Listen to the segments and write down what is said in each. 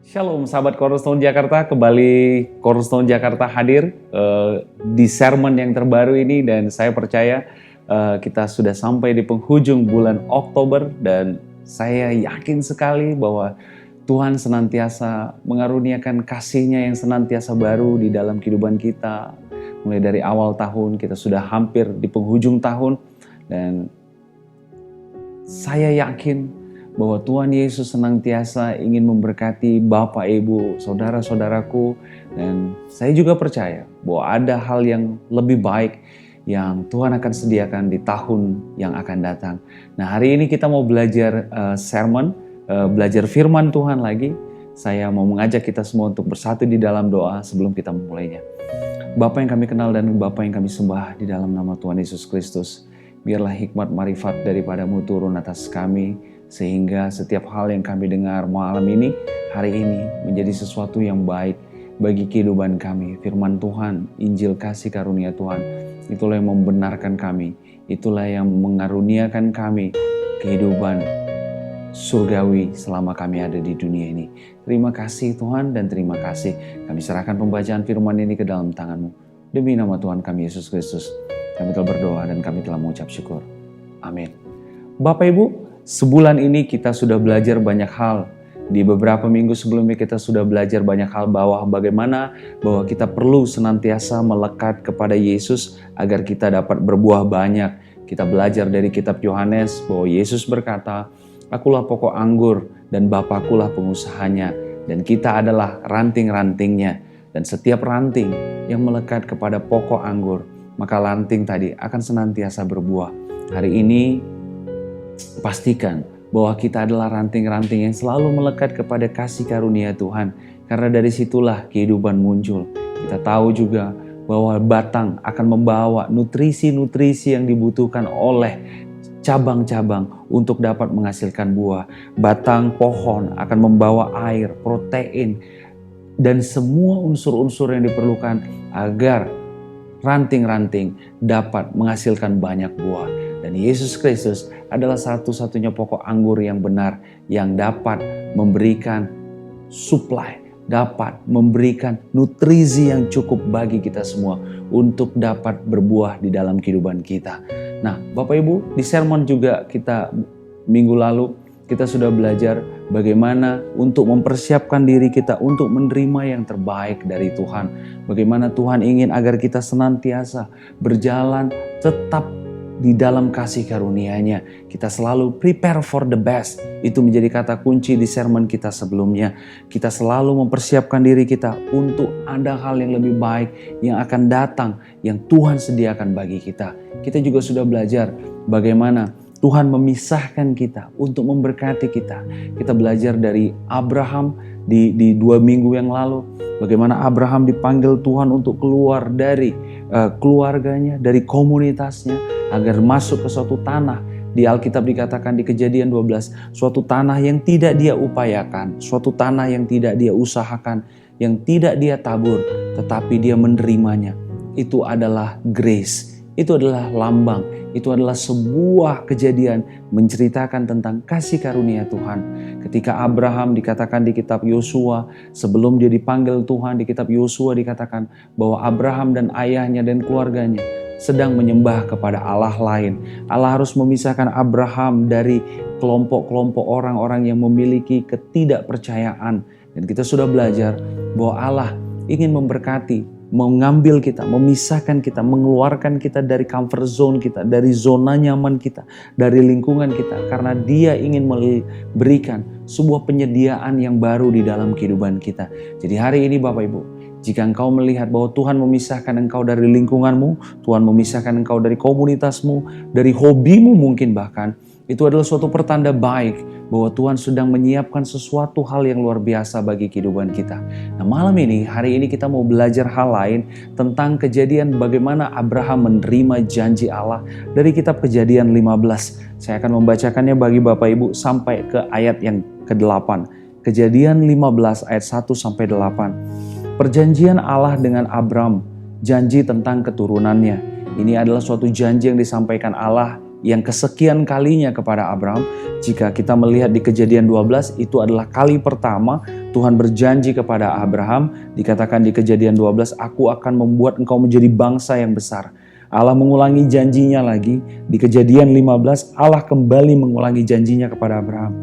Shalom sahabat Cornerstone Jakarta, kembali Cornerstone Jakarta hadir di sermon yang terbaru ini, dan saya percaya kita sudah sampai di penghujung bulan Oktober, dan saya yakin sekali bahwa Tuhan senantiasa mengaruniakan kasih-Nya yang senantiasa baru di dalam kehidupan kita. Mulai dari awal tahun, kita sudah hampir di penghujung tahun, dan saya yakin bahwa Tuhan Yesus senantiasa ingin memberkati Bapak, Ibu, saudara-saudaraku, dan saya juga percaya bahwa ada hal yang lebih baik yang Tuhan akan sediakan di tahun yang akan datang. Nah, hari ini kita mau belajar sermon, belajar firman Tuhan lagi. Saya mau mengajak kita semua untuk bersatu di dalam doa sebelum kita memulainya. Bapa yang kami kenal dan Bapa yang kami sembah, di dalam nama Tuhan Yesus Kristus, biarlah hikmat marifat daripadamu turun atas kami, sehingga setiap hal yang kami dengar malam ini, hari ini, menjadi sesuatu yang baik bagi kehidupan kami. Firman Tuhan, Injil kasih karunia Tuhan, itulah yang membenarkan kami, itulah yang mengaruniakan kami kehidupan surgawi selama kami ada di dunia ini. Terima kasih Tuhan, dan terima kasih. Kami serahkan pembacaan firman ini ke dalam tangan-Mu. Demi nama Tuhan kami Yesus Kristus, kami telah berdoa dan kami telah mengucap syukur. Amin. Bapak Ibu, sebulan ini kita sudah belajar banyak hal. Di beberapa minggu sebelumnya kita sudah belajar banyak hal bahwa kita perlu senantiasa melekat kepada Yesus agar kita dapat berbuah banyak. Kita belajar dari kitab Yohanes bahwa Yesus berkata, "Akulah pokok anggur dan Bapakulah pengusahanya, dan kita adalah ranting-rantingnya." Dan setiap ranting yang melekat kepada pokok anggur, maka ranting tadi akan senantiasa berbuah. Hari ini pastikan bahwa kita adalah ranting-ranting yang selalu melekat kepada kasih karunia Tuhan. Karena dari situlah kehidupan muncul. Kita tahu juga bahwa batang akan membawa nutrisi-nutrisi yang dibutuhkan oleh cabang-cabang untuk dapat menghasilkan buah. Batang pohon akan membawa air, protein, dan semua unsur-unsur yang diperlukan agar ranting-ranting dapat menghasilkan banyak buah. Dan Yesus Kristus adalah satu-satunya pokok anggur yang benar yang dapat memberikan supply, dapat memberikan nutrisi yang cukup bagi kita semua untuk dapat berbuah di dalam kehidupan kita. Nah, Bapak Ibu, di sermon juga kita minggu lalu kita sudah belajar bagaimana untuk mempersiapkan diri kita untuk menerima yang terbaik dari Tuhan. Bagaimana Tuhan ingin agar kita senantiasa berjalan tetap di dalam kasih karunia-Nya. Kita selalu prepare for the best. Itu menjadi kata kunci di sermon kita sebelumnya. Kita selalu mempersiapkan diri kita untuk ada hal yang lebih baik yang akan datang, yang Tuhan sediakan bagi kita. Kita juga sudah belajar bagaimana Tuhan memisahkan kita untuk memberkati kita. Kita belajar dari Abraham di 2 minggu yang lalu. Bagaimana Abraham dipanggil Tuhan untuk keluar dari keluarganya, dari komunitasnya, agar masuk ke suatu tanah. Di Alkitab dikatakan di Kejadian 12, suatu tanah yang tidak dia upayakan, suatu tanah yang tidak dia usahakan, yang tidak dia tabur, tetapi dia menerimanya. Itu adalah grace, itu adalah lambang, itu adalah sebuah kejadian menceritakan tentang kasih karunia Tuhan. Ketika Abraham dikatakan di kitab Yosua, sebelum dia dipanggil Tuhan, di kitab Yosua dikatakan bahwa Abraham dan ayahnya dan keluarganya sedang menyembah kepada Allah lain. Allah harus memisahkan Abraham dari kelompok-kelompok orang-orang yang memiliki ketidakpercayaan. Dan kita sudah belajar bahwa Allah ingin memberkati, mengambil kita, memisahkan kita, mengeluarkan kita dari comfort zone kita, dari zona nyaman kita, dari lingkungan kita. Karena Dia ingin memberikan sebuah penyediaan yang baru di dalam kehidupan kita. Jadi hari ini Bapak Ibu, jika engkau melihat bahwa Tuhan memisahkan engkau dari lingkunganmu, Tuhan memisahkan engkau dari komunitasmu, dari hobimu mungkin bahkan, itu adalah suatu pertanda baik bahwa Tuhan sedang menyiapkan sesuatu hal yang luar biasa bagi kehidupan kita. Nah, malam ini, hari ini kita mau belajar hal lain tentang kejadian bagaimana Abraham menerima janji Allah dari kitab Kejadian 15. Saya akan membacakannya bagi Bapak Ibu sampai ke ayat yang ke-8. Kejadian 15 ayat 1 sampai 8. Perjanjian Allah dengan Abram, janji tentang keturunannya. Ini adalah suatu janji yang disampaikan Allah yang kesekian kalinya kepada Abraham. Jika kita melihat di Kejadian 12, itu adalah kali pertama Tuhan berjanji kepada Abraham. Dikatakan di Kejadian 12, aku akan membuat engkau menjadi bangsa yang besar. Allah mengulangi janjinya lagi. Di Kejadian 15, Allah kembali mengulangi janjinya kepada Abraham.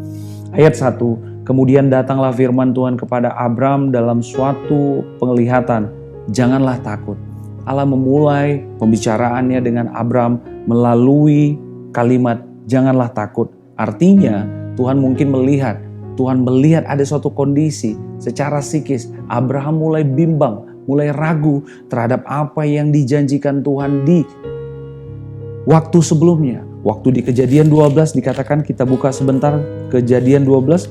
Ayat 1, kemudian datanglah firman Tuhan kepada Abraham dalam suatu penglihatan. Janganlah takut. Allah memulai pembicaraannya dengan Abraham melalui kalimat janganlah takut. Artinya Tuhan melihat ada suatu kondisi secara psikis. Abraham mulai bimbang, mulai ragu terhadap apa yang dijanjikan Tuhan di waktu sebelumnya. Waktu di Kejadian 12 dikatakan, kita buka sebentar Kejadian 12.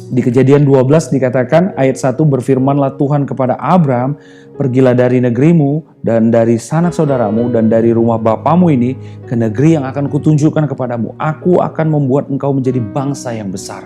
Di Kejadian 12 dikatakan ayat 1, berfirmanlah Tuhan kepada Abraham, pergilah dari negerimu dan dari sanak saudaramu dan dari rumah bapamu ini ke negeri yang akan kutunjukkan kepadamu. Aku akan membuat engkau menjadi bangsa yang besar.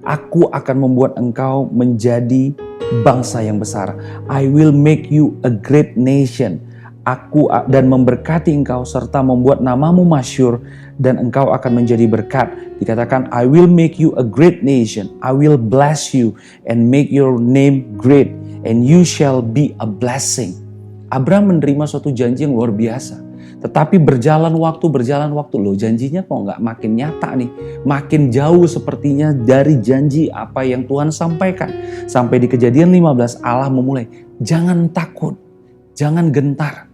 Aku akan membuat engkau menjadi bangsa yang besar. I will make you a great nation. Aku dan memberkati engkau serta membuat namamu masyhur dan engkau akan menjadi berkat. Dikatakan I will make you a great nation. I will bless you and make your name great and you shall be a blessing. Abraham menerima suatu janji yang luar biasa. Tetapi berjalan waktu loh, janjinya kok nggak makin nyata nih. Makin jauh sepertinya dari janji apa yang Tuhan sampaikan. Sampai di Kejadian 15 Allah memulai, jangan takut, jangan gentar.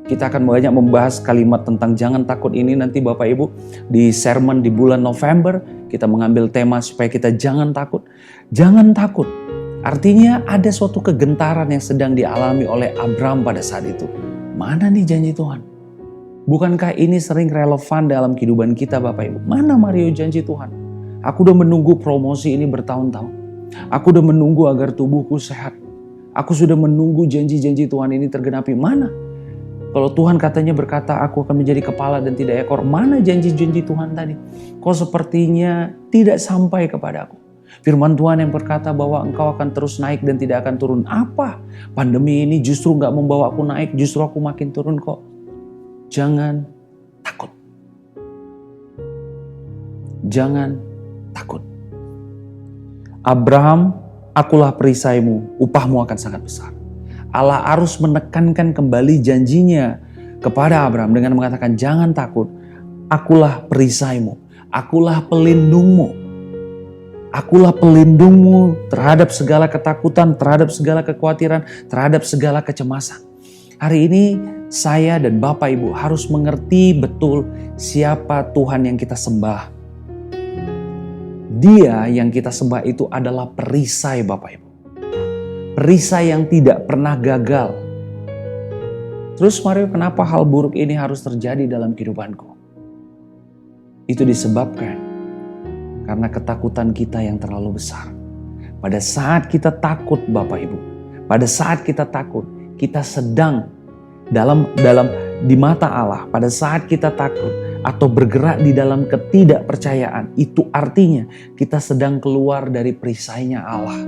Kita akan banyak membahas kalimat tentang jangan takut ini nanti Bapak Ibu di sermon di bulan November. Kita mengambil tema supaya kita jangan takut. Jangan takut. Artinya ada suatu kegentaran yang sedang dialami oleh Abraham pada saat itu. Mana nih janji Tuhan? Bukankah ini sering relevan dalam kehidupan kita Bapak Ibu? Mana Mario janji Tuhan? Aku udah menunggu promosi ini bertahun-tahun. Aku udah menunggu agar tubuhku sehat. Aku sudah menunggu janji-janji Tuhan ini tergenapi. Mana? Kalau Tuhan katanya berkata aku akan menjadi kepala dan tidak ekor, mana janji-janji Tuhan tadi? Kok sepertinya tidak sampai kepadaku. Firman Tuhan yang berkata bahwa engkau akan terus naik dan tidak akan turun. Apa? Pandemi ini justru gak membawa aku naik, justru aku makin turun kok. Jangan takut. Jangan takut. Abraham, akulah perisaimu, upahmu akan sangat besar. Allah harus menekankan kembali janjinya kepada Abraham dengan mengatakan jangan takut, akulah perisaimu, akulah pelindungmu. Akulah pelindungmu terhadap segala ketakutan, terhadap segala kekhawatiran, terhadap segala kecemasan. Hari ini saya dan Bapak Ibu harus mengerti betul siapa Tuhan yang kita sembah. Dia yang kita sembah itu adalah perisai Bapak Ibu. Perisai yang tidak pernah gagal. Terus Mario, kenapa hal buruk ini harus terjadi dalam kehidupanku? Itu disebabkan karena ketakutan kita yang terlalu besar. Pada saat kita takut Bapak Ibu, pada saat kita takut, kita sedang di mata Allah. Pada saat kita takut atau bergerak di dalam ketidakpercayaan, itu artinya kita sedang keluar dari perisainya Allah.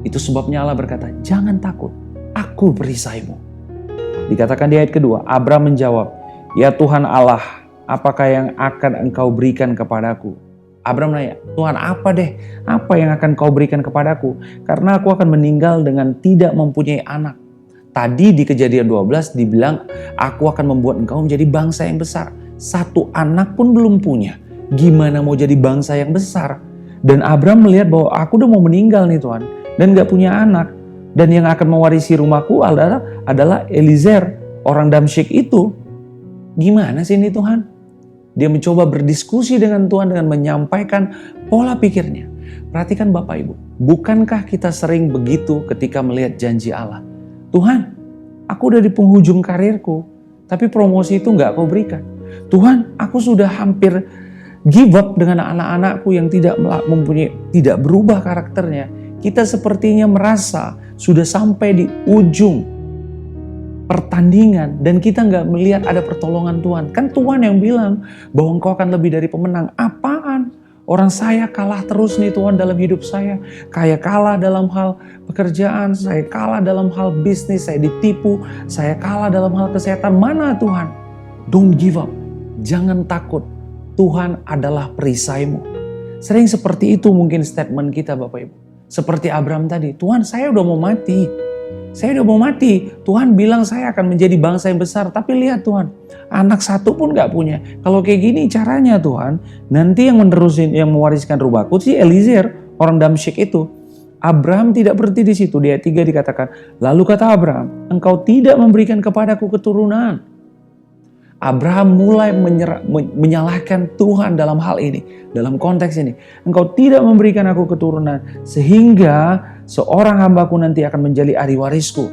Itu sebabnya Allah berkata, jangan takut, aku perisaimu. Dikatakan di ayat kedua, Abraham menjawab, ya Tuhan Allah, apakah yang akan engkau berikan kepadaku? Abraham nanya, Tuhan apa yang akan kau berikan kepadaku? Karena aku akan meninggal dengan tidak mempunyai anak. Tadi di Kejadian 12 dibilang, aku akan membuat engkau menjadi bangsa yang besar. Satu anak pun belum punya. Gimana mau jadi bangsa yang besar? Dan Abraham melihat bahwa aku udah mau meninggal nih Tuhan. Dan gak punya anak. Dan yang akan mewarisi rumahku adalah Eliezer, orang Damsyik itu. Gimana sih ini Tuhan? Dia mencoba berdiskusi dengan Tuhan dengan menyampaikan pola pikirnya. Perhatikan Bapak Ibu, bukankah kita sering begitu ketika melihat janji Allah? Tuhan, aku udah di penghujung karirku, tapi promosi itu gak kau berikan. Tuhan, aku sudah hampir give up dengan anak-anakku yang tidak berubah karakternya. Kita sepertinya merasa sudah sampai di ujung pertandingan dan kita nggak melihat ada pertolongan Tuhan. Kan Tuhan yang bilang bahwa engkau akan lebih dari pemenang. Apaan? Orang saya kalah terus nih Tuhan dalam hidup saya. Kayak kalah dalam hal pekerjaan, saya kalah dalam hal bisnis, saya ditipu, saya kalah dalam hal kesehatan. Mana Tuhan? Don't give up. Jangan takut, Tuhan adalah perisaimu. Sering seperti itu mungkin statement kita Bapak Ibu. Seperti Abraham tadi, Tuhan saya udah mau mati. Saya udah mau mati. Tuhan bilang saya akan menjadi bangsa yang besar. Tapi lihat Tuhan, anak satu pun gak punya. Kalau kayak gini caranya Tuhan, nanti yang mewariskan rumahku si Eliezer, orang Damsyik itu. Abraham tidak berhenti di situ. Di ayat 3 dikatakan, lalu kata Abraham, engkau tidak memberikan kepadaku keturunan. Abraham mulai menyalahkan Tuhan dalam hal ini, dalam konteks ini. Engkau tidak memberikan aku keturunan, sehingga seorang hambaku nanti akan menjadi ahli warisku.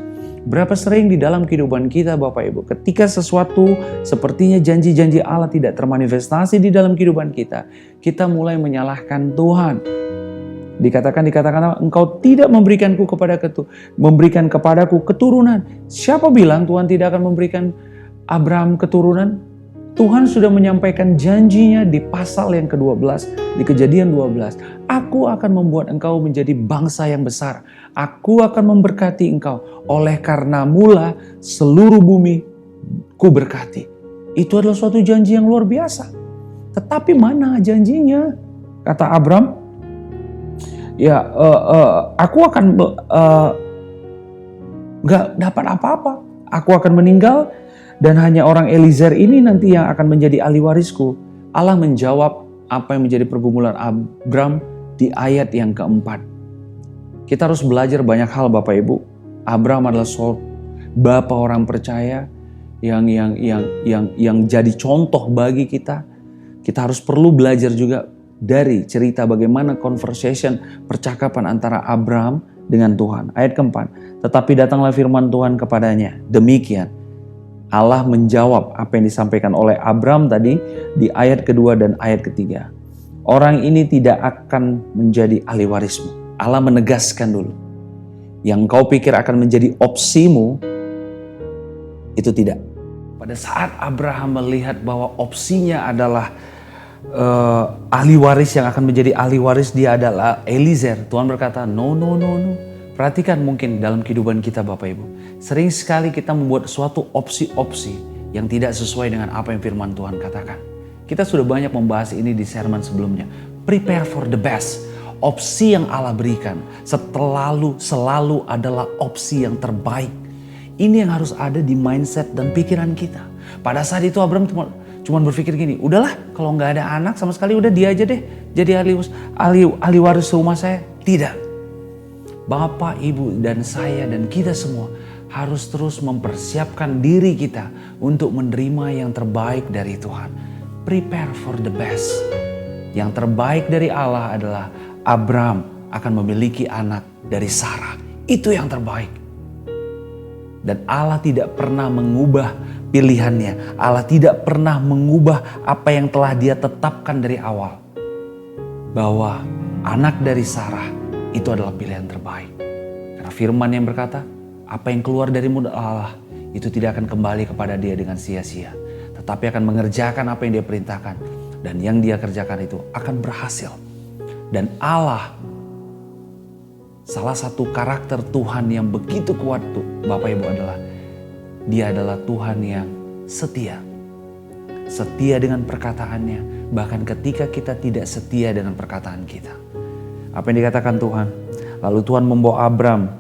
Berapa sering di dalam kehidupan kita Bapak Ibu, ketika sesuatu sepertinya janji-janji Allah tidak termanifestasi di dalam kehidupan kita, kita mulai menyalahkan Tuhan. Dikatakan engkau tidak memberikan kepadaku keturunan. Siapa bilang Tuhan tidak akan memberikan Abraham keturunan? Tuhan sudah menyampaikan janjinya di pasal yang ke-12, di Kejadian 12. Aku akan membuat engkau menjadi bangsa yang besar. Aku akan memberkati engkau. Oleh karena mula seluruh bumi ku berkati. Itu adalah suatu janji yang luar biasa. Tetapi mana janjinya? Kata Abraham, aku akan gak dapat apa-apa. Aku akan meninggal. Dan hanya orang Eliezer ini nanti yang akan menjadi ahli warisku. Allah menjawab apa yang menjadi pergumulan Abraham di ayat yang keempat. Kita harus belajar banyak hal Bapak Ibu. Abraham adalah bapak orang percaya yang jadi contoh bagi kita. Kita harus perlu belajar juga dari cerita bagaimana percakapan antara Abraham dengan Tuhan. Ayat keempat. Tetapi datanglah firman Tuhan kepadanya. Demikian. Allah menjawab apa yang disampaikan oleh Abraham tadi di ayat kedua dan ayat ketiga. Orang ini tidak akan menjadi ahli warismu. Allah menegaskan dulu. Yang kau pikir akan menjadi opsimu, itu tidak. Pada saat Abraham melihat bahwa opsinya adalah ahli waris yang akan menjadi ahli waris dia adalah Eliezer, Tuhan berkata, no. Perhatikan mungkin dalam kehidupan kita Bapak Ibu. Sering sekali kita membuat suatu opsi-opsi yang tidak sesuai dengan apa yang firman Tuhan katakan. Kita sudah banyak membahas ini di sermon sebelumnya. Prepare for the best. Opsi yang Allah berikan selalu adalah opsi yang terbaik. Ini yang harus ada di mindset dan pikiran kita. Pada saat itu Abraham cuma berpikir gini, udahlah kalau nggak ada anak sama sekali udah dia aja deh jadi ahli waris rumah saya. Tidak. Bapak, Ibu, dan saya dan kita semua harus terus mempersiapkan diri kita untuk menerima yang terbaik dari Tuhan. Prepare for the best. Yang terbaik dari Allah adalah Abraham akan memiliki anak dari Sarah. Itu yang terbaik. Dan Allah tidak pernah mengubah pilihannya. Allah tidak pernah mengubah apa yang telah Dia tetapkan dari awal. Bahwa anak dari Sarah itu adalah pilihan terbaik. Karena firman yang berkata, apa yang keluar dari mulut Allah itu tidak akan kembali kepada dia dengan sia-sia. Tetapi akan mengerjakan apa yang dia perintahkan. Dan yang dia kerjakan itu akan berhasil. Dan Allah, salah satu karakter Tuhan yang begitu kuat tuh Bapak Ibu adalah, Dia adalah Tuhan yang setia. Setia dengan perkataannya, bahkan ketika kita tidak setia dengan perkataan kita. Apa yang dikatakan Tuhan? Lalu Tuhan membawa Abraham.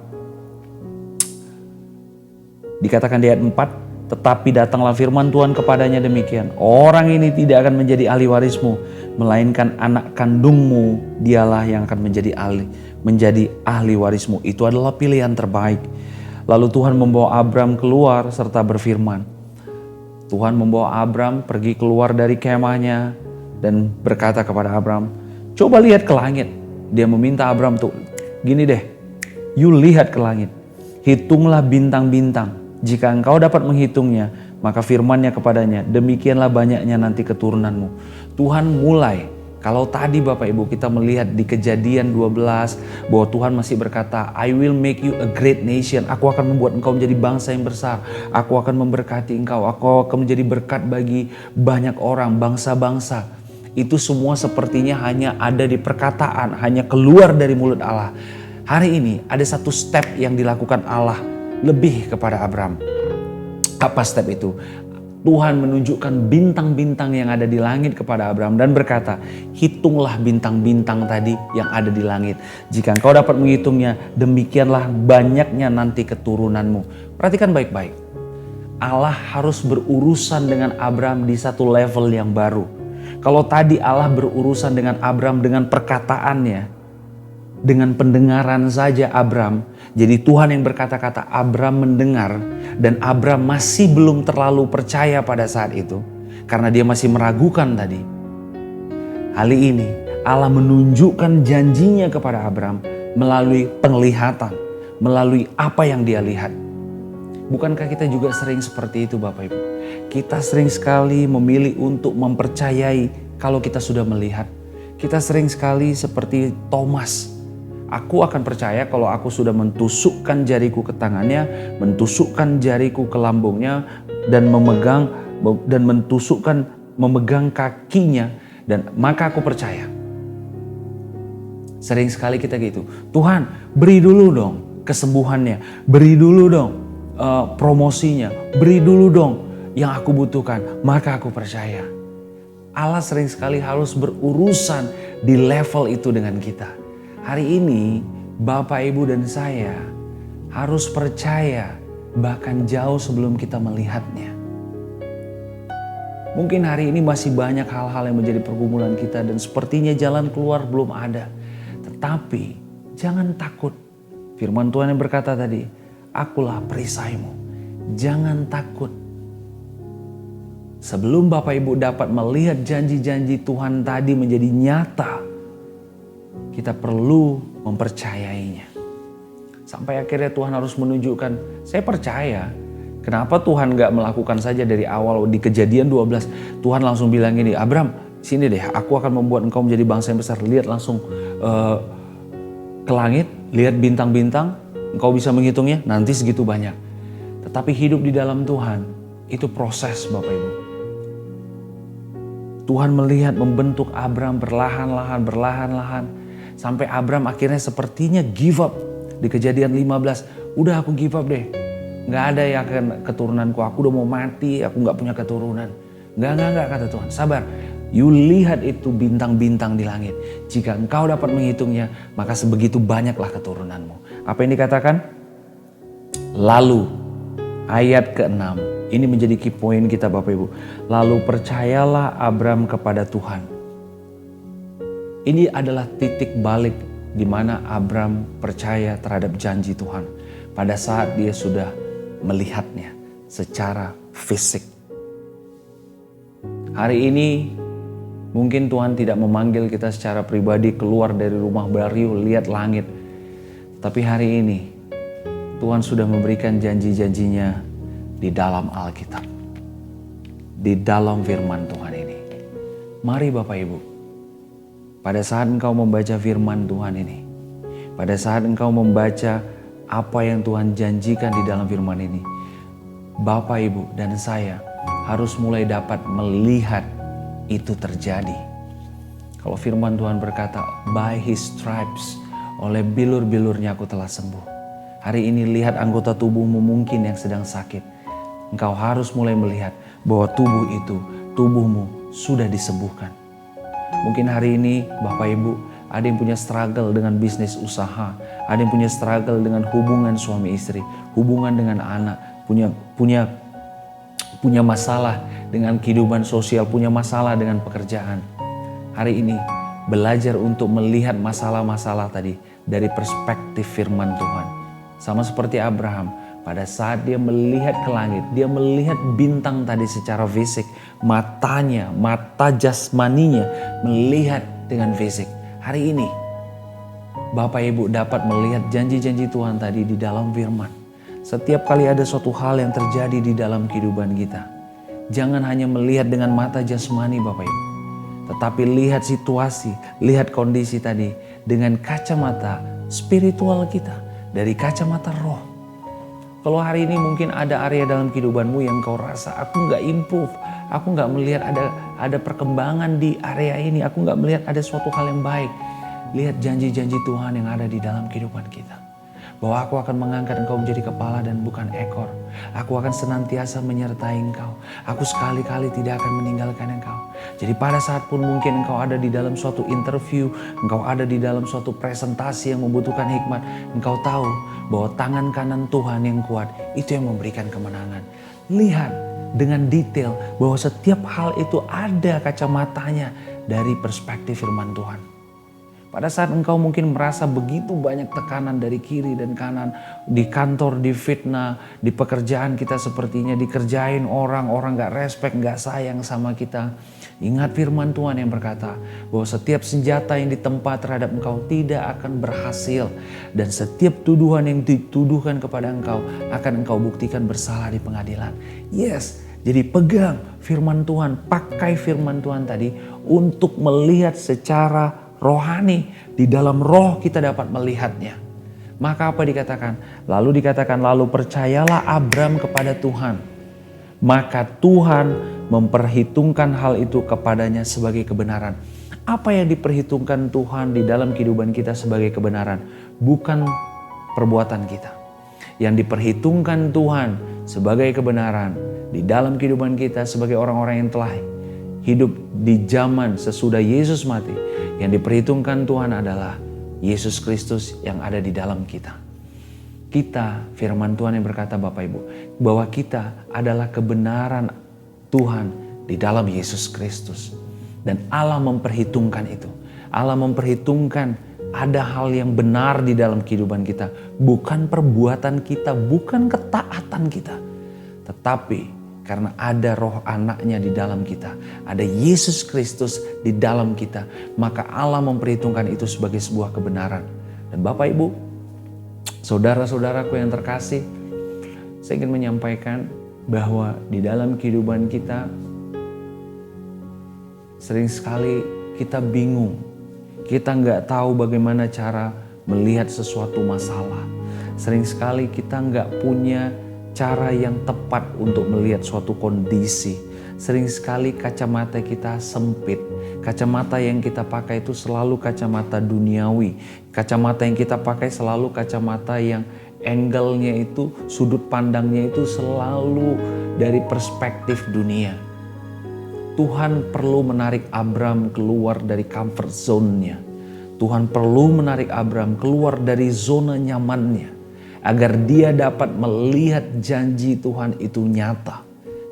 Dikatakan di ayat 4, tetapi datanglah firman Tuhan kepadanya demikian. Orang ini tidak akan menjadi ahli warismu, melainkan anak kandungmu dialah yang akan menjadi ahli warismu. Itu adalah pilihan terbaik. Lalu Tuhan membawa Abraham keluar serta berfirman. Tuhan membawa Abraham pergi keluar dari kemahnya dan berkata kepada Abraham, coba lihat ke langit. Dia meminta Abraham tuh, gini deh, you lihat ke langit, hitunglah bintang-bintang. Jika engkau dapat menghitungnya, maka firman-Nya kepadanya, demikianlah banyaknya nanti keturunanmu. Tuhan mulai, kalau tadi Bapak Ibu kita melihat di Kejadian 12, bahwa Tuhan masih berkata, I will make you a great nation. Aku akan membuat engkau menjadi bangsa yang besar. Aku akan memberkati engkau. Aku akan menjadi berkat bagi banyak orang, bangsa-bangsa. Itu semua sepertinya hanya ada di perkataan, hanya keluar dari mulut Allah. Hari ini ada satu step yang dilakukan Allah lebih kepada Abraham. Apa step itu? Tuhan menunjukkan bintang-bintang yang ada di langit kepada Abraham dan berkata, hitunglah bintang-bintang tadi yang ada di langit. Jika engkau dapat menghitungnya, demikianlah banyaknya nanti keturunanmu. Perhatikan baik-baik. Allah harus berurusan dengan Abraham di satu level yang baru. Kalau tadi Allah berurusan dengan Abraham dengan perkataannya, dengan pendengaran saja Abraham. Jadi Tuhan yang berkata-kata, Abraham mendengar, dan Abraham masih belum terlalu percaya pada saat itu karena dia masih meragukan tadi. Kali ini Allah menunjukkan janjinya kepada Abraham melalui penglihatan, melalui apa yang dia lihat. Bukankah kita juga sering seperti itu Bapak Ibu? Kita sering sekali memilih untuk mempercayai kalau kita sudah melihat. Kita sering sekali seperti Thomas. Aku akan percaya kalau aku sudah mentusukkan jariku ke tangannya, mentusukkan jariku ke lambungnya, dan memegang kakinya, dan maka aku percaya. Sering sekali kita gitu. Tuhan, beri dulu dong kesembuhannya, beri dulu dong promosinya, beri dulu dong yang aku butuhkan, maka aku percaya. Allah sering sekali harus berurusan di level itu dengan kita. Hari ini Bapak, Ibu, dan saya harus percaya bahkan jauh sebelum kita melihatnya. Mungkin hari ini masih banyak hal-hal yang menjadi pergumulan kita dan sepertinya jalan keluar belum ada. Tetapi jangan takut. Firman Tuhan yang berkata tadi, akulah perisaimu. Jangan takut. Sebelum Bapak Ibu dapat melihat janji-janji Tuhan tadi menjadi nyata, kita perlu mempercayainya. Sampai akhirnya Tuhan harus menunjukkan, saya percaya. Kenapa Tuhan gak melakukan saja dari awal di Kejadian 12. Tuhan langsung bilang gini, Abraham sini deh, aku akan membuat engkau menjadi bangsa yang besar. Lihat langsung ke langit, lihat bintang-bintang, engkau bisa menghitungnya, nanti segitu banyak. Tetapi hidup di dalam Tuhan, itu proses Bapak Ibu. Tuhan melihat membentuk Abraham berlahan-lahan. Sampai Abraham akhirnya sepertinya give up. Di Kejadian 15, udah aku give up deh. Gak ada yang akan keturunanku, aku udah mau mati, aku gak punya keturunan. Gak kata Tuhan, sabar. You lihat itu bintang-bintang di langit. Jika engkau dapat menghitungnya, maka sebegitu banyaklah keturunanmu. Apa yang dikatakan? Lalu, ayat ke-6. Ini menjadi key point kita Bapak Ibu. Lalu percayalah Abraham kepada Tuhan. Ini adalah titik balik di mana Abraham percaya terhadap janji Tuhan. Pada saat dia sudah melihatnya secara fisik. Hari ini mungkin Tuhan tidak memanggil kita secara pribadi keluar dari rumah baru, lihat langit. Tapi hari ini Tuhan sudah memberikan janji-janjinya di dalam Alkitab. Di dalam firman Tuhan ini. Mari Bapak Ibu, pada saat engkau membaca firman Tuhan ini, pada saat engkau membaca apa yang Tuhan janjikan di dalam firman ini, Bapak, Ibu, dan saya harus mulai dapat melihat itu terjadi. Kalau firman Tuhan berkata, by His stripes, oleh bilur-bilurnya aku telah sembuh. Hari ini lihat anggota tubuhmu mungkin yang sedang sakit. Engkau harus mulai melihat bahwa tubuhmu sudah disembuhkan. Mungkin hari ini Bapak Ibu ada yang punya struggle dengan bisnis usaha, ada yang punya struggle dengan hubungan suami istri, hubungan dengan anak, punya masalah dengan kehidupan sosial, punya masalah dengan pekerjaan. Hari ini belajar untuk melihat masalah-masalah tadi dari perspektif firman Tuhan. Sama seperti Abraham, pada saat dia melihat ke langit, dia melihat bintang tadi secara fisik. Matanya, mata jasmaninya melihat dengan fisik. Hari ini Bapak Ibu dapat melihat janji-janji Tuhan tadi di dalam firman. Setiap kali ada suatu hal yang terjadi di dalam kehidupan kita, jangan hanya melihat dengan mata jasmani Bapak Ibu. Tetapi lihat situasi, lihat kondisi tadi dengan kacamata spiritual kita, dari kacamata roh. Kalau hari ini mungkin ada area dalam kehidupanmu yang kau rasa aku gak improve, aku gak melihat ada perkembangan di area ini, aku gak melihat ada suatu hal yang baik. Lihat janji-janji Tuhan yang ada di dalam kehidupan kita. bahwa aku akan mengangkat engkau menjadi kepala dan bukan ekor. Aku akan senantiasa menyertai engkau. Aku sekali-kali tidak akan meninggalkan engkau. Jadi pada saat pun mungkin engkau ada di dalam suatu interview, engkau ada di dalam suatu presentasi yang membutuhkan hikmat, engkau tahu bahwa tangan kanan Tuhan yang kuat itu yang memberikan kemenangan. Lihat dengan detail bahwa setiap hal itu ada kacamatanya dari perspektif firman Tuhan. Pada saat engkau mungkin merasa begitu banyak tekanan dari kiri dan kanan, di kantor difitnah, di pekerjaan kita sepertinya dikerjain orang gak respect, gak sayang sama kita. Ingat firman Tuhan yang berkata bahwa setiap senjata yang ditempa terhadap engkau tidak akan berhasil. Dan setiap tuduhan yang dituduhkan kepada engkau akan engkau buktikan bersalah di pengadilan. Yes, jadi pegang firman Tuhan, pakai firman Tuhan tadi untuk melihat secara rohani. Di dalam roh kita dapat melihatnya. Maka apa dikatakan? Lalu dikatakan, lalu percayalah Abram kepada Tuhan. Maka Tuhan memperhitungkan hal itu kepadanya sebagai kebenaran. Apa yang diperhitungkan Tuhan di dalam kehidupan kita sebagai kebenaran? Bukan perbuatan kita. Yang diperhitungkan Tuhan sebagai kebenaran di dalam kehidupan kita sebagai orang-orang yang telah hidup di zaman sesudah Yesus mati. Yang diperhitungkan Tuhan adalah Yesus Kristus yang ada di dalam kita. Kita, firman Tuhan yang berkata Bapak Ibu, bahwa kita adalah kebenaran Tuhan di dalam Yesus Kristus. Dan Allah memperhitungkan itu. Allah memperhitungkan ada hal yang benar di dalam kehidupan kita. Bukan perbuatan kita, bukan ketaatan kita. Tetapi karena ada roh anaknya di dalam kita. Ada Yesus Kristus di dalam kita. Maka Allah memperhitungkan itu sebagai sebuah kebenaran. Dan Bapak Ibu, saudara-saudaraku yang terkasih, saya ingin menyampaikan bahwa di dalam kehidupan kita sering sekali kita bingung. Kita nggak tahu bagaimana cara melihat sesuatu masalah. Sering sekali kita nggak punya cara yang tepat untuk melihat suatu kondisi. Sering sekali kacamata kita sempit. Kacamata yang kita pakai itu selalu kacamata duniawi. Kacamata yang kita pakai selalu kacamata yang angle-nya itu, sudut pandangnya itu selalu dari perspektif dunia. Tuhan perlu menarik Abram keluar dari comfort zone-nya. Tuhan perlu menarik Abram keluar dari zona nyamannya. Agar dia dapat melihat janji Tuhan itu nyata.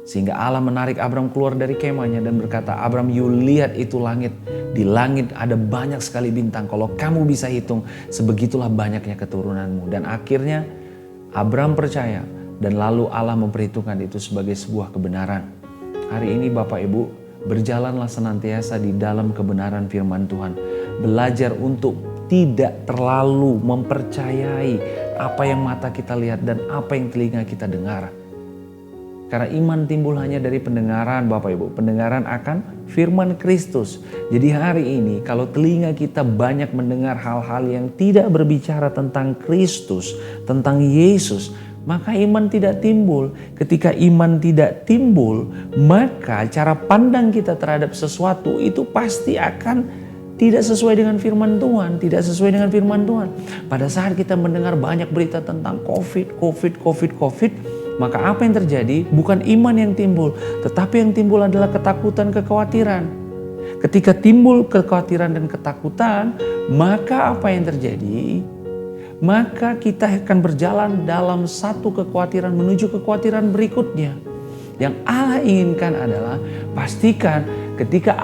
Sehingga Allah menarik Abram keluar dari kemahnya dan berkata, Abram, you lihat itu langit. Di langit ada banyak sekali bintang. Kalau kamu bisa hitung, sebegitulah banyaknya keturunanmu. Dan akhirnya Abram percaya dan lalu Allah memperhitungkan itu sebagai sebuah kebenaran. Hari ini Bapak Ibu, berjalanlah senantiasa di dalam kebenaran firman Tuhan. Belajar untuk tidak terlalu mempercayai apa yang mata kita lihat dan apa yang telinga kita dengar. Karena iman timbul hanya dari pendengaran Bapak Ibu. Pendengaran akan firman Kristus. Jadi hari ini kalau telinga kita banyak mendengar hal-hal yang tidak berbicara tentang Kristus, tentang Yesus, maka iman tidak timbul. Ketika iman tidak timbul, maka cara pandang kita terhadap sesuatu itu pasti akan tidak sesuai dengan firman Tuhan, tidak sesuai dengan firman Tuhan. Pada saat kita mendengar banyak berita tentang COVID, maka apa yang terjadi? Bukan iman yang timbul, tetapi yang timbul adalah ketakutan, kekhawatiran. Ketika timbul kekhawatiran dan ketakutan, maka apa yang terjadi? Maka kita akan berjalan dalam satu kekhawatiran menuju kekhawatiran berikutnya. Yang Allah inginkan adalah pastikan ketika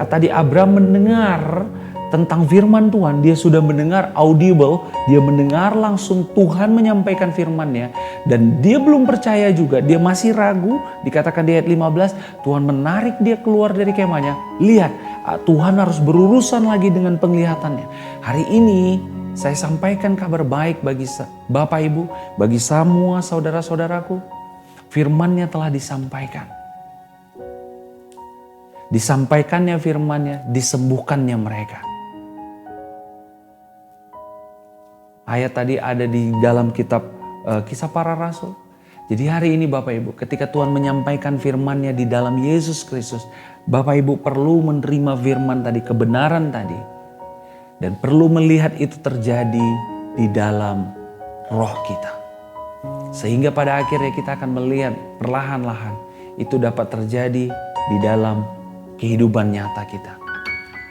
tadi Abram mendengar tentang firman Tuhan, dia sudah mendengar audible, dia mendengar langsung Tuhan menyampaikan firman-Nya dan dia belum percaya juga, dia masih ragu. Dikatakan di ayat 15, Tuhan menarik dia keluar dari kemahnya. Lihat, Tuhan harus berurusan lagi dengan penglihatannya. Hari ini saya sampaikan kabar baik bagi Bapak Ibu, bagi semua saudara-saudaraku. Firman-Nya telah disampaikan. Disampaikannya firman-Nya, disembuhkannya mereka. Ayat tadi ada di dalam kitab Kisah Para Rasul. Jadi hari ini Bapak Ibu, ketika Tuhan menyampaikan firman-Nya di dalam Yesus Kristus, Bapak Ibu perlu menerima firman tadi, kebenaran tadi. Dan perlu melihat itu terjadi di di dalam roh kita. Sehingga pada akhirnya kita akan melihat perlahan-lahan itu dapat terjadi di dalam kehidupan nyata kita.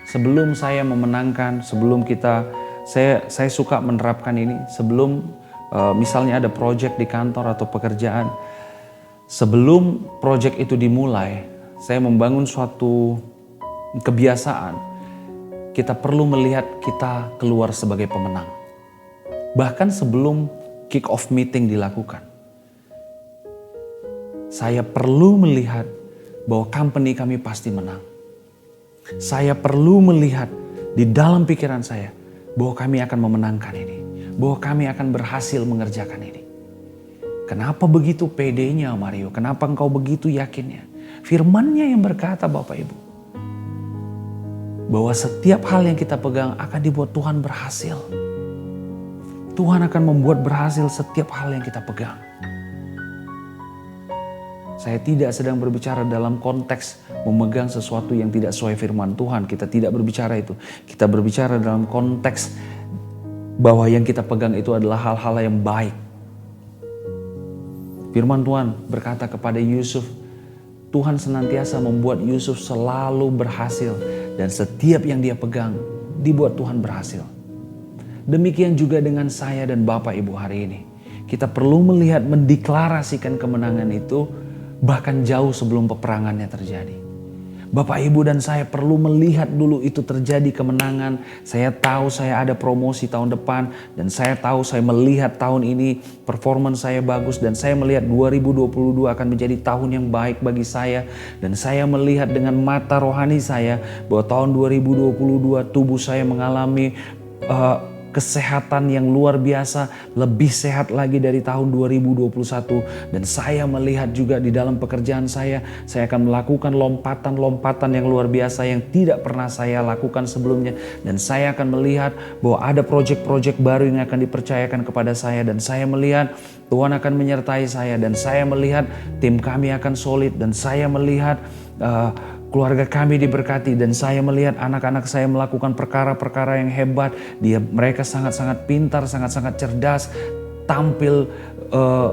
Sebelum saya memenangkan, saya suka menerapkan ini. Sebelum misalnya ada proyek di kantor atau pekerjaan, sebelum proyek itu dimulai, saya membangun suatu kebiasaan. Kita perlu melihat kita keluar sebagai pemenang. Bahkan sebelum kick off meeting dilakukan, saya perlu melihat bahwa company kami pasti menang. Saya perlu melihat di dalam pikiran saya bahwa kami akan memenangkan ini, bahwa kami akan berhasil mengerjakan ini. Kenapa begitu pedenya Mario? Kenapa engkau begitu yakinnya? Firman-Nya yang berkata Bapak Ibu, bahwa setiap hal yang kita pegang akan dibuat Tuhan berhasil. Tuhan akan membuat berhasil setiap hal yang kita pegang. Saya tidak sedang berbicara dalam konteks memegang sesuatu yang tidak sesuai firman Tuhan. Kita tidak berbicara itu. Kita berbicara dalam konteks bahwa yang kita pegang itu adalah hal-hal yang baik. Firman Tuhan berkata kepada Yusuf, Tuhan senantiasa membuat Yusuf selalu berhasil. Dan setiap yang dia pegang dibuat Tuhan berhasil. Demikian juga dengan saya dan Bapak Ibu hari ini. Kita perlu melihat, mendeklarasikan kemenangan itu bahkan jauh sebelum peperangannya terjadi. Bapak Ibu dan saya perlu melihat dulu itu terjadi kemenangan. Saya tahu saya ada promosi tahun depan dan saya tahu saya melihat tahun ini performance saya bagus dan saya melihat 2022 akan menjadi tahun yang baik bagi saya dan saya melihat dengan mata rohani saya bahwa tahun 2022 tubuh saya mengalami kesehatan yang luar biasa, lebih sehat lagi dari tahun 2021. Dan saya melihat juga di dalam pekerjaan saya akan melakukan lompatan-lompatan yang luar biasa yang tidak pernah saya lakukan sebelumnya. Dan saya akan melihat bahwa ada proyek-proyek baru yang akan dipercayakan kepada saya. Dan saya melihat Tuhan akan menyertai saya. Dan saya melihat tim kami akan solid. Dan saya melihat keluarga kami diberkati dan saya melihat anak-anak saya melakukan perkara-perkara yang hebat. Mereka sangat-sangat pintar, sangat-sangat cerdas, tampil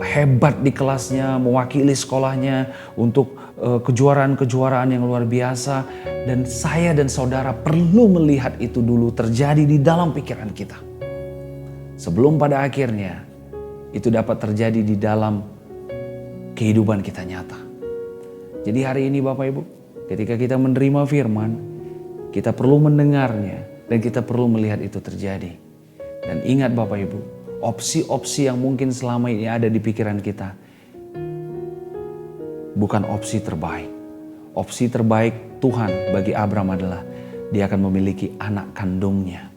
hebat di kelasnya, mewakili sekolahnya untuk kejuaraan-kejuaraan yang luar biasa. Dan saya dan saudara perlu melihat itu dulu terjadi di dalam pikiran kita. Sebelum pada akhirnya itu dapat terjadi di dalam kehidupan kita nyata. Jadi hari ini Bapak Ibu, ketika kita menerima firman, kita perlu mendengarnya dan kita perlu melihat itu terjadi. Dan ingat Bapak Ibu, opsi-opsi yang mungkin selama ini ada di pikiran kita bukan opsi terbaik. Opsi terbaik Tuhan bagi Abraham adalah dia akan memiliki anak kandungnya.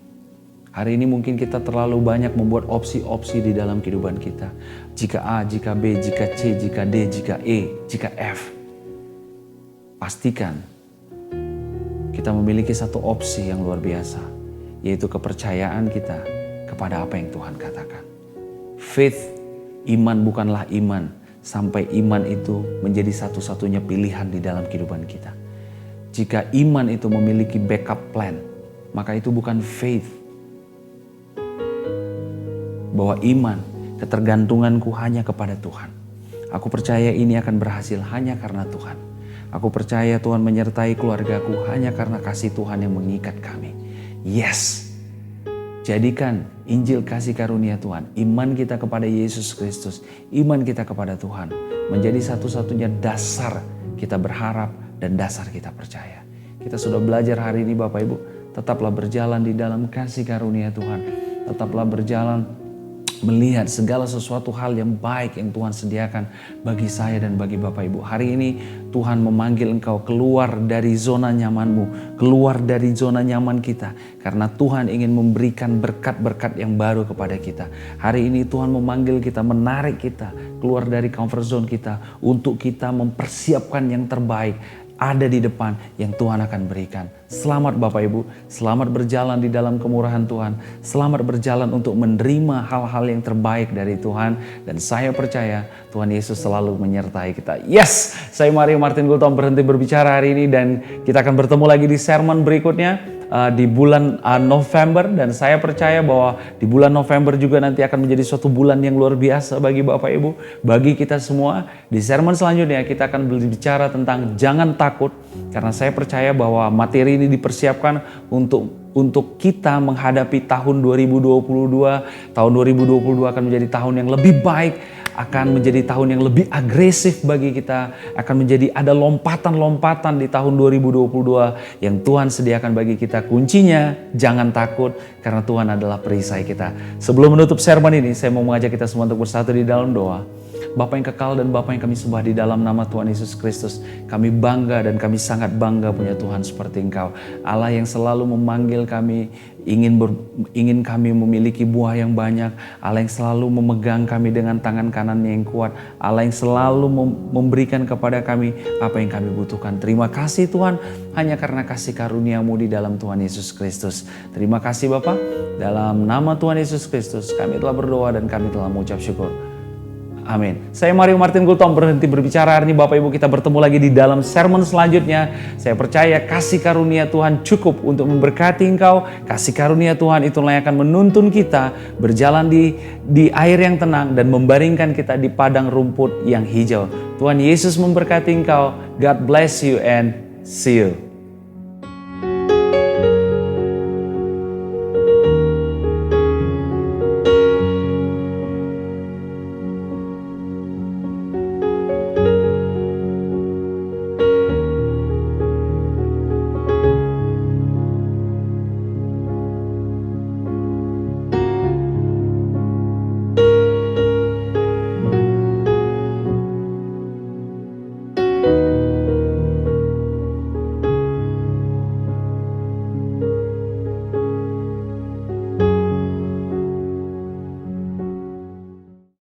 Hari ini mungkin kita terlalu banyak membuat opsi-opsi di dalam kehidupan kita. Jika A, jika B, jika C, jika D, jika E, jika F. Pastikan kita memiliki satu opsi yang luar biasa, yaitu kepercayaan kita kepada apa yang Tuhan katakan. Faith, iman bukanlah iman sampai iman itu menjadi satu-satunya pilihan di dalam kehidupan kita. Jika iman itu memiliki backup plan, maka itu bukan faith. Bahwa iman, ketergantunganku hanya kepada Tuhan. Aku percaya ini akan berhasil hanya karena Tuhan. Aku percaya Tuhan menyertai keluargaku hanya karena kasih Tuhan yang mengikat kami. Yes. Jadikan Injil kasih karunia Tuhan, iman kita kepada Yesus Kristus, iman kita kepada Tuhan menjadi satu-satunya dasar kita berharap dan dasar kita percaya. Kita sudah belajar hari ini Bapak Ibu, tetaplah berjalan di dalam kasih karunia Tuhan. Tetaplah berjalan melihat segala sesuatu hal yang baik yang Tuhan sediakan bagi saya dan bagi Bapak Ibu. Hari ini Tuhan memanggil engkau keluar dari zona nyamanmu, keluar dari zona nyaman kita. Karena Tuhan ingin memberikan berkat-berkat yang baru kepada kita. Hari ini Tuhan memanggil kita, menarik kita keluar dari comfort zone kita untuk kita mempersiapkan yang terbaik. Ada di depan yang Tuhan akan berikan. Selamat Bapak Ibu, selamat berjalan di dalam kemurahan Tuhan. Selamat berjalan untuk menerima hal-hal yang terbaik dari Tuhan. Dan saya percaya Tuhan Yesus selalu menyertai kita. Yes, saya Mario Martin Gultom berhenti berbicara hari ini dan kita akan bertemu lagi di sermon berikutnya. di bulan November, dan saya percaya bahwa di bulan November juga nanti akan menjadi suatu bulan yang luar biasa bagi Bapak Ibu, bagi kita semua. Di sermon selanjutnya kita akan berbicara tentang jangan takut, karena saya percaya bahwa materi ini dipersiapkan untuk kita menghadapi tahun 2022. Tahun 2022 akan menjadi tahun yang lebih baik, akan menjadi tahun yang lebih agresif bagi kita, akan menjadi ada lompatan-lompatan di tahun 2022 yang Tuhan sediakan bagi kita. Kuncinya jangan takut, karena Tuhan adalah perisai kita. Sebelum menutup sermon ini, saya mau mengajak kita semua untuk bersatu di dalam doa. Bapa yang kekal dan Bapa yang kami sembah, di dalam nama Tuhan Yesus Kristus, kami bangga dan kami sangat bangga punya Tuhan seperti Engkau. Allah yang selalu memanggil kami, ingin kami memiliki buah yang banyak. Allah yang selalu memegang kami dengan tangan kanannya yang kuat. Allah yang selalu memberikan kepada kami apa yang kami butuhkan. Terima kasih Tuhan, hanya karena kasih karunia-Mu di dalam Tuhan Yesus Kristus. Terima kasih Bapa, dalam nama Tuhan Yesus Kristus kami telah berdoa dan kami telah mengucap syukur. Amin. Saya Mario Martin Gultom berhenti berbicara hari ini. Bapak Ibu, kita bertemu lagi di dalam sermon selanjutnya. Saya percaya kasih karunia Tuhan cukup untuk memberkati engkau. Kasih karunia Tuhan itulah yang akan menuntun kita berjalan di air yang tenang dan membaringkan kita di padang rumput yang hijau. Tuhan Yesus memberkati engkau. God bless you and see you.